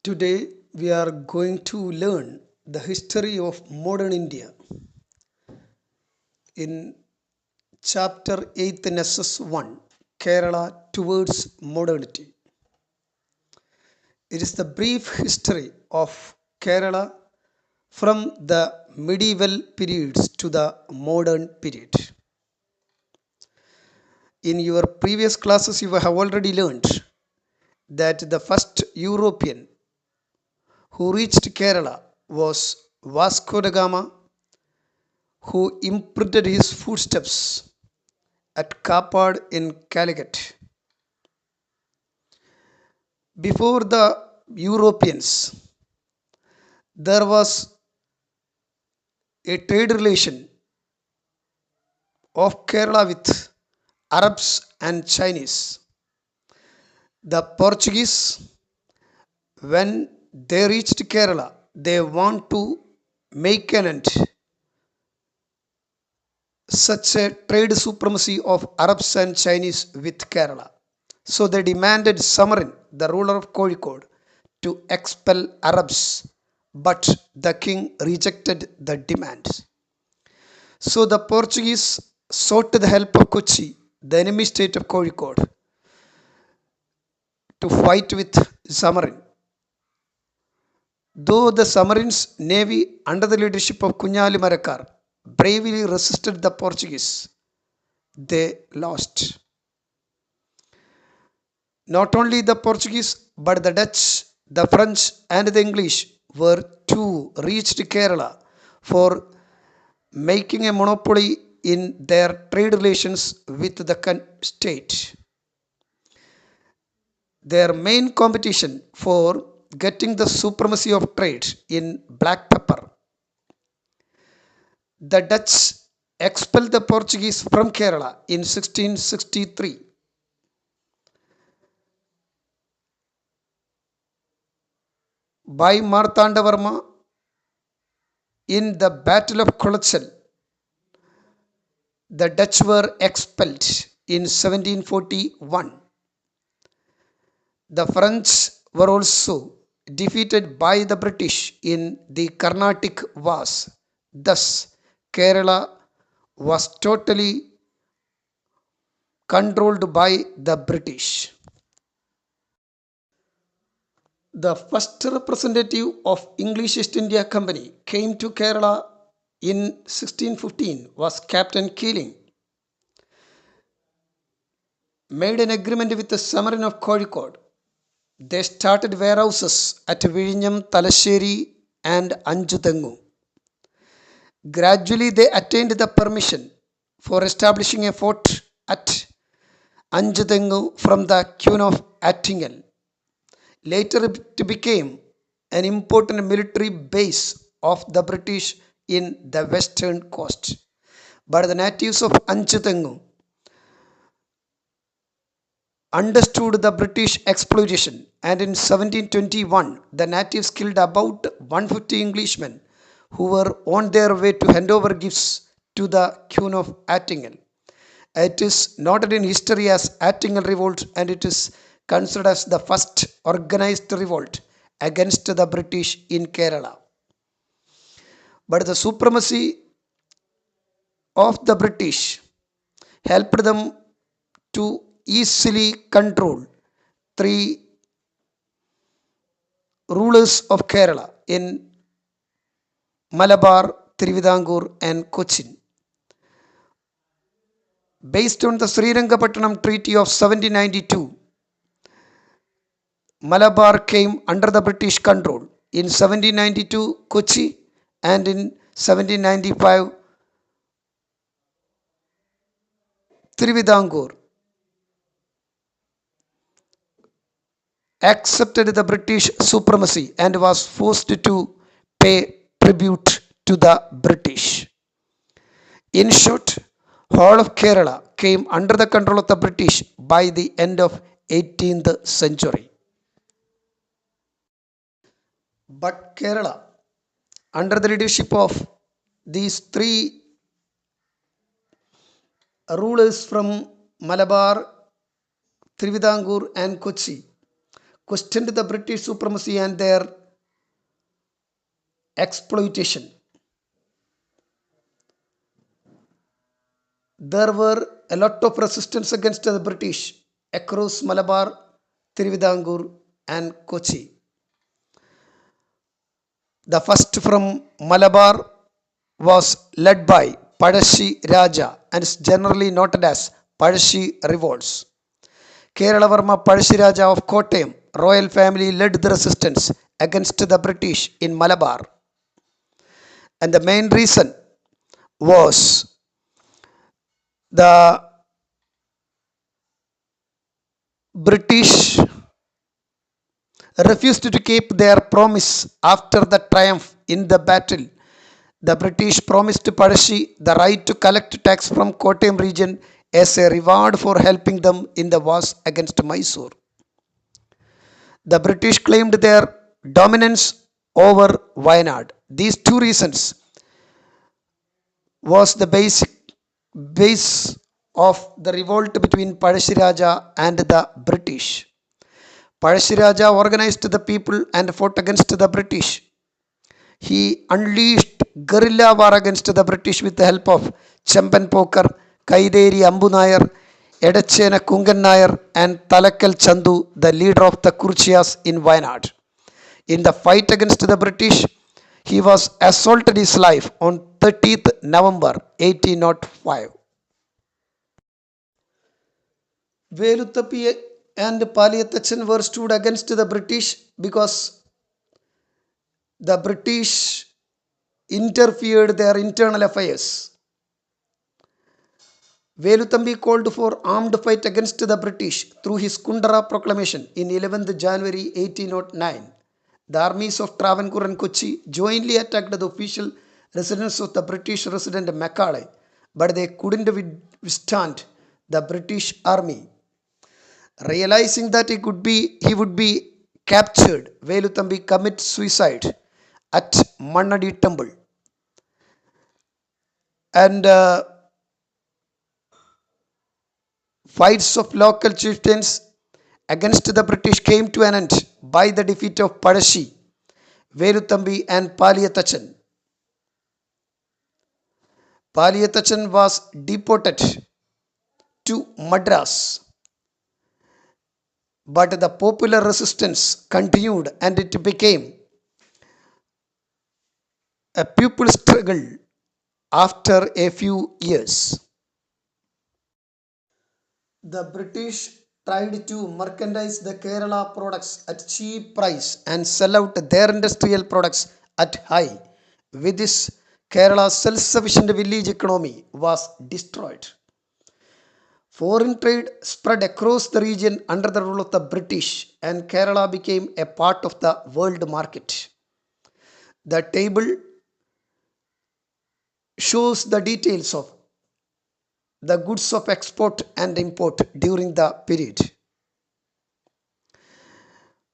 Today we are going to learn the history of modern India in chapter 8 in SS1 Kerala towards modernity. It is the brief history of Kerala from the medieval periods to the modern period. In your previous classes, you have already learned that the first European who reached Kerala was Vasco da Gama, who imprinted his footsteps at Kappad in Calicut. Before the Europeans, there was a trade relation of Kerala with Arabs and Chinese. The Portuguese, when they reached Kerala, they want to make an end such a trade supremacy of Arabs and Chinese with Kerala. So they demanded Samarin, the ruler of Kozhikode, to expel Arabs, but the king rejected the demands. So the Portuguese sought the help of Kochi, the enemy state of Kozhikode, to fight with Samarin. Though the Samarin's navy, under the leadership of Kunyali Marakar, bravely resisted the Portuguese, they lost. Not only the Portuguese, but the Dutch, the French, and the English were too reached Kerala for making a monopoly in their trade relations with the state. Their main competition for getting the supremacy of trade in black pepper. The Dutch expelled the Portuguese from Kerala in 1663. By Marthandavarma in the Battle of Kolachal, the Dutch were expelled in 1741. The French were also defeated by the British in the Carnatic Wars. Thus, Kerala was totally controlled by the British. The first representative of English East India Company came to Kerala in 1615 was Captain Keeling. Made an agreement with the Samarin of Kozhikode. They started warehouses at Viഴിഞ്ഞം, Talasheri and Anjutengu. Gradually they attained the permission for establishing a fort at Anjutengu from the Queen of Attingal. Later it became an important military base of the British in the western coast. But the natives of Anjutengu understood the British exploitation, and in 1721 the natives killed about 150 Englishmen who were on their way to hand over gifts to the Queen of Attingal. It is noted in history as Attingal Revolt, and it is considered as the first organized revolt against the British in Kerala. But the supremacy of the British helped them to easily control three rulers of Kerala in Malabar, Thiruvidankur and Cochin. Based on the Srirangapatnam Treaty of 1792, Malabar came under the British control. In 1792, Kochi, and in 1795, Thiruvidankur accepted the British supremacy and was forced to pay tribute to the British. In short, whole of Kerala came under the control of the British by the end of 18th century. But Kerala, under the leadership of these three rulers from Malabar, Thiruvidankur and Kochi, questioned the British supremacy and their exploitation. There were a lot of resistance against the British across Malabar, Thiruvidankur, and Kochi. The first from Malabar was led by Padashi Raja and is generally noted as Padashi revolts. Keralavarma Padashi Raja of Kottayam royal family led the resistance against the British in Malabar. And the main reason was the British refused to keep their promise after the triumph in the battle. The British promised Padashi the right to collect tax from Kottayam region as a reward for helping them in the wars against Mysore. The British claimed their dominance over Wayanad. These two reasons was the base of the revolt between Padashi Raja and the British. Padashi Raja organized the people and fought against the British. He unleashed guerrilla war against the British with the help of Champan Pokar, Kaideri Ambu Nayar, Edachena Kungan Nayar, and Talakal Chandu, the leader of the Kurchiyas in Wayanad. In the fight against the British, he was assaulted his life on 30th November 1805. Veluthapi and Paliyatachan were stood against the British because the British interfered their internal affairs. Veluthambi called for armed fight against the British through his Kundara proclamation in 11th January 1809. The armies of Travancore and Kochi jointly attacked the official residence of the British resident Macaulay, but they couldn't withstand the British army. Realizing that he would be captured, Veluthambi commits suicide at Mannadi temple. And fights of local chieftains against the British came to an end by the defeat of Padashi, Veluthambi and Paliyatachan. Paliyatachan was deported to Madras, but the popular resistance continued and it became a people's struggle after a few years. The British tried to merchandise the Kerala products at cheap price and sell out their industrial products at high. With this, Kerala's self-sufficient village economy was destroyed. Foreign trade spread across the region under the rule of the British, and Kerala became a part of the world market. The table shows the details of the goods of export and import during the period.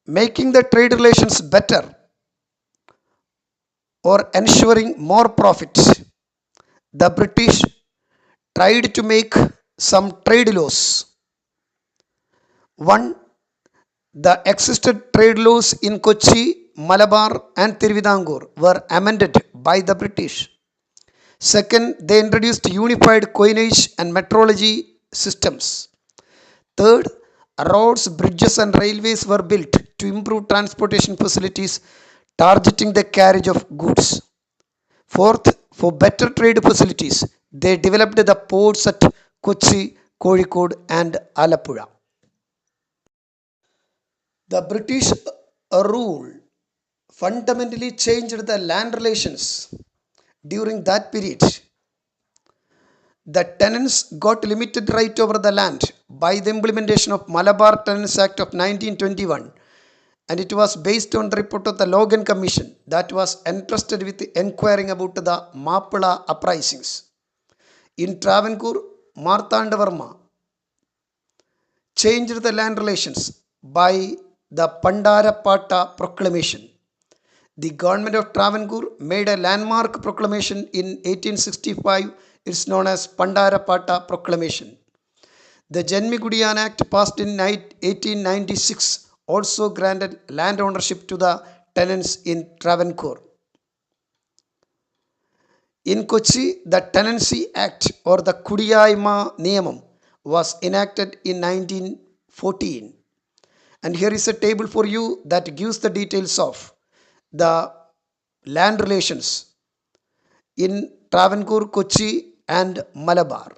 Making the trade relations better or ensuring more profit, the British tried to make some trade laws. One, the existed trade laws in Kochi, Malabar and Thiruvidankur were amended by the British. Second, they introduced unified coinage and metrology systems. Third, roads, bridges and railways were built to improve transportation facilities targeting the carriage of goods. Fourth, for better trade facilities, they developed the ports at Kochi, Kozhikode and Alappuzha. The British rule fundamentally changed the land relations during that period. The tenants got limited right over the land by the implementation of Malabar Tenants Act of 1921, and it was based on the report of the Logan Commission that was entrusted with enquiring about the Mappala uprisings. In Travancore, Marthandavarma changed the land relations by the Pandarapatta proclamation. The government of Travancore made a landmark proclamation in 1865. It's known as Pandarapatta Proclamation. The Janmigudiyan Act passed in 1896 also granted land ownership to the tenants in Travancore. In Kochi, the Tenancy Act or the Kudiyayma Niyamam was enacted in 1914. And here is a table for you that gives the details of the land relations in Travancore, Kochi, and Malabar.